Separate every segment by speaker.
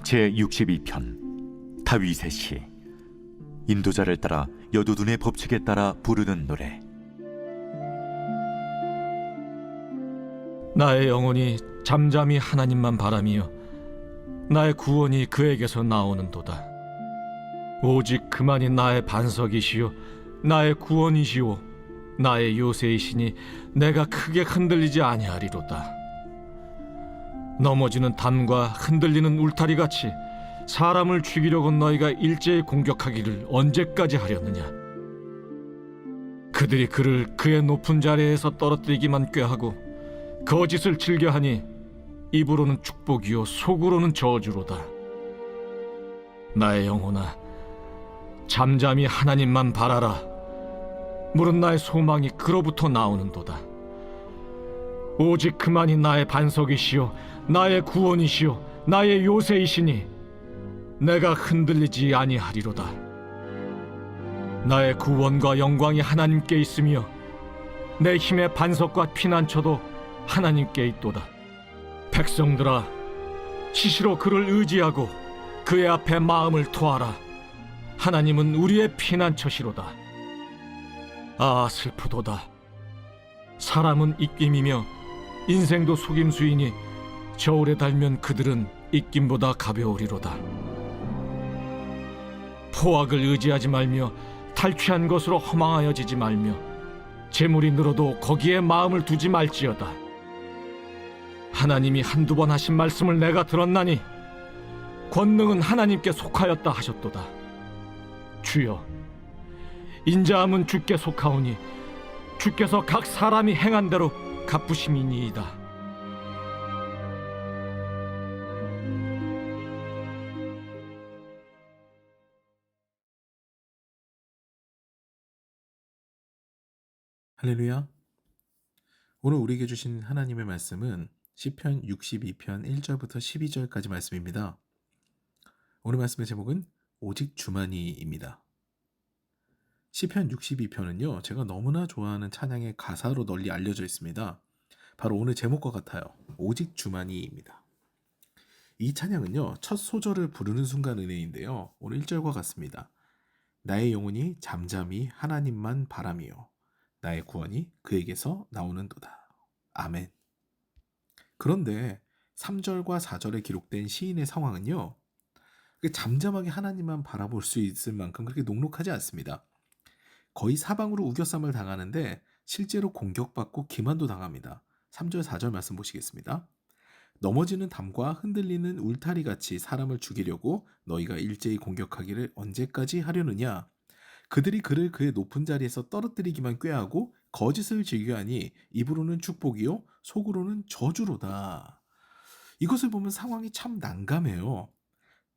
Speaker 1: 제62편 다윗의 시. 인도자를 따라 여두둔의 법칙에 따라 부르는 노래.
Speaker 2: 나의 영혼이 잠잠히 하나님만 바라며 나의 구원이 그에게서 나오는도다. 오직 그만이 나의 반석이시요 나의 구원이시오 나의 요새이시니 내가 크게 흔들리지 아니하리로다. 넘어지는 담과 흔들리는 울타리같이 사람을 죽이려고 너희가 일제히 공격하기를 언제까지 하렸느냐. 그들이 그를 그의 높은 자리에서 떨어뜨리기만 꾀하고 거짓을 즐겨하니 입으로는 축복이요 속으로는 저주로다. 나의 영혼아, 잠잠히 하나님만 바라라. 물은 나의 소망이 그로부터 나오는도다. 오직 그만이 나의 반석이시요 나의 구원이시요 나의 요새이시니 내가 흔들리지 아니하리로다. 나의 구원과 영광이 하나님께 있으며 내 힘의 반석과 피난처도 하나님께 있도다. 백성들아, 시시로 그를 의지하고 그의 앞에 마음을 토하라. 하나님은 우리의 피난처시로다. 아, 슬프도다. 사람은 입김이며 인생도 속임수이니 저울에 달면 그들은 입김보다 가벼우리로다. 포악을 의지하지 말며 탈취한 것으로 허망하여지지 말며 재물이 늘어도 거기에 마음을 두지 말지어다. 하나님이 한두 번 하신 말씀을 내가 들었나니 권능은 하나님께 속하였다 하셨도다. 주여, 인자함은 주께 속하오니 주께서 각 사람이 행한 대로 갚으심이니이다.
Speaker 3: 할렐루야. 오늘 우리에게 주신 하나님의 말씀은 시편 62편 1절부터 12절까지 말씀입니다. 오늘 말씀의 제목은 오직 주만이입니다. 시편 62편은요, 제가 너무나 좋아하는 찬양의 가사로 널리 알려져 있습니다. 바로 오늘 제목과 같아요. 오직 주만이입니다. 이 찬양은요, 첫 소절을 부르는 순간 은혜인데요, 오늘 1절과 같습니다. 나의 영혼이 잠잠히 하나님만 바라며 나의 구원이 그에게서 나오는도다. 아멘. 그런데 3절과 4절에 기록된 시인의 상황은요, 잠잠하게 하나님만 바라볼 수 있을 만큼 그렇게 녹록하지 않습니다. 거의 사방으로 우겨쌈을 당하는데 실제로 공격받고 기만도 당합니다. 3절 4절 말씀 보시겠습니다. 넘어지는 담과 흔들리는 울타리같이 사람을 죽이려고 너희가 일제히 공격하기를 언제까지 하려느냐. 그들이 그를 그의 높은 자리에서 떨어뜨리기만 꾀하고 거짓을 즐겨하니 입으로는 축복이요 속으로는 저주로다. 이것을 보면 상황이 참 난감해요.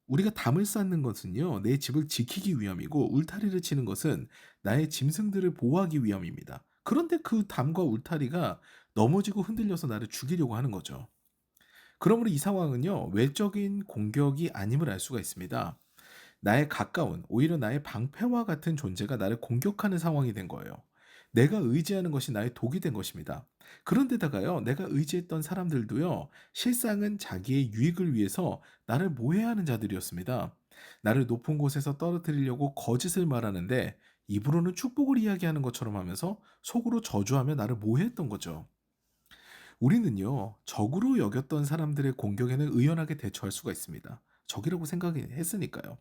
Speaker 3: 우리가 담을 쌓는 것은요, 내 집을 지키기 위함이고 울타리를 치는 것은 나의 짐승들을 보호하기 위함입니다. 그런데 그 담과 울타리가 넘어지고 흔들려서 나를 죽이려고 하는 거죠. 그러므로 이 상황은요, 외적인 공격이 아님을 알 수가 있습니다. 나의 가까운, 오히려 나의 방패와 같은 존재가 나를 공격하는 상황이 된 거예요. 내가 의지하는 것이 나의 독이 된 것입니다. 그런데다가요, 내가 의지했던 사람들도요, 실상은 자기의 유익을 위해서 나를 모해하는 자들이었습니다. 나를 높은 곳에서 떨어뜨리려고 거짓을 말하는데 입으로는 축복을 이야기하는 것처럼 하면서 속으로 저주하며 나를 모해했던 거죠. 우리는요, 적으로 여겼던 사람들의 공격에는 의연하게 대처할 수가 있습니다. 적이라고 생각했으니까요.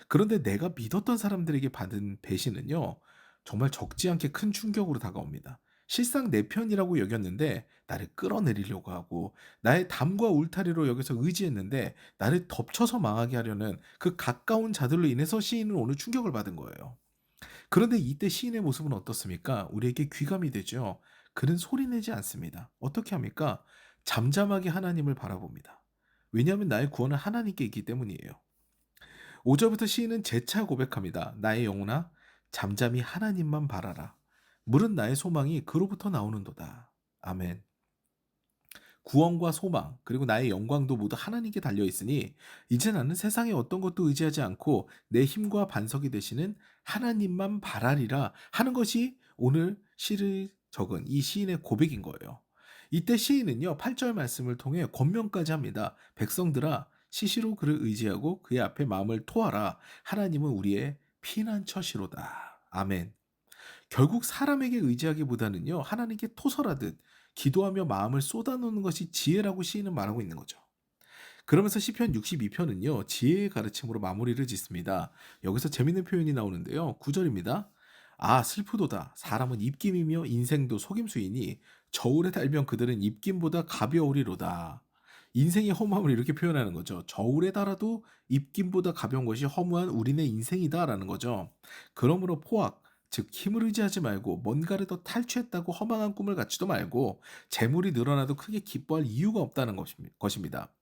Speaker 3: 그런데 내가 믿었던 사람들에게 받은 배신은요, 정말 적지 않게 큰 충격으로 다가옵니다. 실상 내 편이라고 여겼는데 나를 끌어내리려고 하고, 나의 담과 울타리로 여기서 의지했는데 나를 덮쳐서 망하게 하려는 그 가까운 자들로 인해서 시인은 오늘 충격을 받은 거예요. 그런데 이때 시인의 모습은 어떻습니까? 우리에게 귀감이 되죠. 그는 소리내지 않습니다. 어떻게 합니까? 잠잠하게 하나님을 바라봅니다. 왜냐하면 나의 구원은 하나님께 있기 때문이에요. 5절부터 시인은 재차 고백합니다. 나의 영혼아, 잠잠히 하나님만 바라라. 물은 나의 소망이 그로부터 나오는도다. 아멘. 구원과 소망, 그리고 나의 영광도 모두 하나님께 달려있으니 이제 나는 세상의 어떤 것도 의지하지 않고 내 힘과 반석이 되시는 하나님만 바라리라 하는 것이 오늘 시를 적은 이 시인의 고백인 거예요. 이때 시인은요, 8절 말씀을 통해 권면까지 합니다. 백성들아, 시시로 그를 의지하고 그의 앞에 마음을 토하라. 하나님은 우리의 피난처시로다. 아멘. 결국 사람에게 의지하기보다는요, 하나님께 토설하듯 기도하며 마음을 쏟아놓는 것이 지혜라고 시인은 말하고 있는 거죠. 그러면서 시편 62편은요, 지혜의 가르침으로 마무리를 짓습니다. 여기서 재밌는 표현이 나오는데요. 9절입니다. 아, 슬프도다. 사람은 입김이며 인생도 속임수이니 저울에 달면 그들은 입김보다 가벼우리로다. 인생의 허무함을 이렇게 표현하는 거죠. 저울에 달아도 입김보다 가벼운 것이 허무한 우리네 인생이다라는 거죠. 그러므로 포악, 즉 힘을 의지하지 말고 뭔가를 더 탈취했다고 허망한 꿈을 갖지도 말고 재물이 늘어나도 크게 기뻐할 이유가 없다는 것입니다.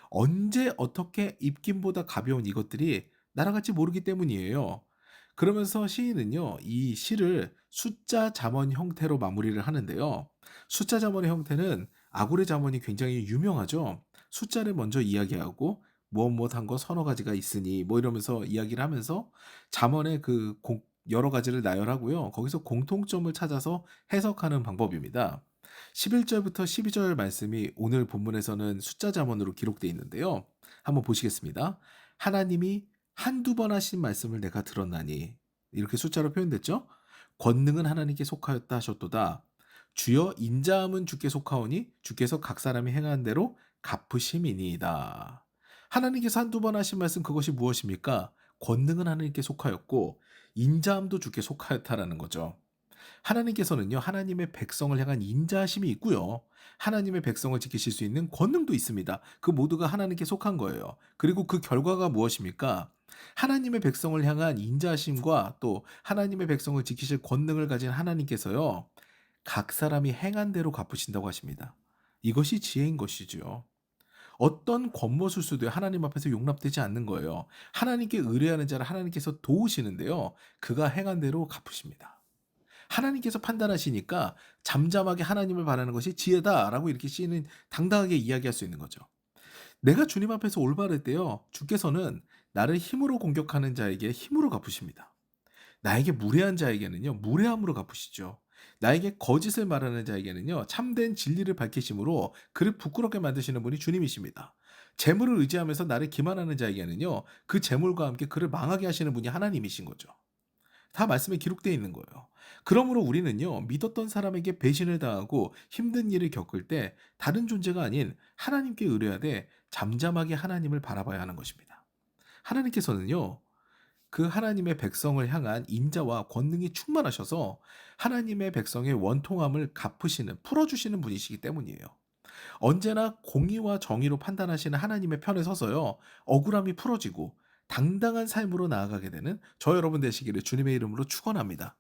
Speaker 3: 언제 어떻게 입김보다 가벼운 이것들이 날아갈지 모르기 때문이에요. 그러면서 시인은요, 이 시를 숫자 잠언 형태로 마무리를 하는데요. 숫자 잠언의 형태는 아고레 잠언이 굉장히 유명하죠. 숫자를 먼저 이야기하고 무엇한 거 서너 가지가 있으니 뭐 이러면서 이야기를 하면서 잠언의 여러 가지를 나열하고요. 거기서 공통점을 찾아서 해석하는 방법입니다. 11절부터 12절 말씀이 오늘 본문에서는 숫자 잠언으로 기록되어 있는데요. 한번 보시겠습니다. 하나님이 한두 번 하신 말씀을 내가 들었나니 이렇게 숫자로 표현됐죠. 권능은 하나님께 속하였다 하셨도다. 주여 인자함은 주께 속하오니 주께서 각 사람이 행한 대로 갚으심이니이다. 하나님께서 한두 번 하신 말씀 그것이 무엇입니까? 권능은 하나님께 속하였고 인자함도 주께 속하였다라는 거죠. 하나님께서는요, 하나님의 백성을 향한 인자하심이 있고요. 하나님의 백성을 지키실 수 있는 권능도 있습니다. 그 모두가 하나님께 속한 거예요. 그리고 그 결과가 무엇입니까? 하나님의 백성을 향한 인자하심과 또 하나님의 백성을 지키실 권능을 가진 하나님께서요, 각 사람이 행한 대로 갚으신다고 하십니다. 이것이 지혜인 것이죠. 어떤 권모술수도 하나님 앞에서 용납되지 않는 거예요. 하나님께 의뢰하는 자를 하나님께서 도우시는데요, 그가 행한 대로 갚으십니다. 하나님께서 판단하시니까 잠잠하게 하나님을 바라는 것이 지혜다라고 이렇게 시인은 당당하게 이야기할 수 있는 거죠. 내가 주님 앞에서 올바를 때요, 주께서는 나를 힘으로 공격하는 자에게 힘으로 갚으십니다. 나에게 무례한 자에게는요, 무례함으로 갚으시죠. 나에게 거짓을 말하는 자에게는요, 참된 진리를 밝히심으로 그를 부끄럽게 만드시는 분이 주님이십니다. 재물을 의지하면서 나를 기만하는 자에게는요, 그 재물과 함께 그를 망하게 하시는 분이 하나님이신 거죠. 다 말씀에 기록되어 있는 거예요. 그러므로 우리는요, 믿었던 사람에게 배신을 당하고 힘든 일을 겪을 때 다른 존재가 아닌 하나님께 의뢰하되 잠잠하게 하나님을 바라봐야 하는 것입니다. 하나님께서는요, 그 하나님의 백성을 향한 인자와 권능이 충만하셔서 하나님의 백성의 원통함을 갚으시는, 풀어주시는 분이시기 때문이에요. 언제나 공의와 정의로 판단하시는 하나님의 편에 서서요, 억울함이 풀어지고 당당한 삶으로 나아가게 되는 저 여러분 되시기를 주님의 이름으로 축원합니다.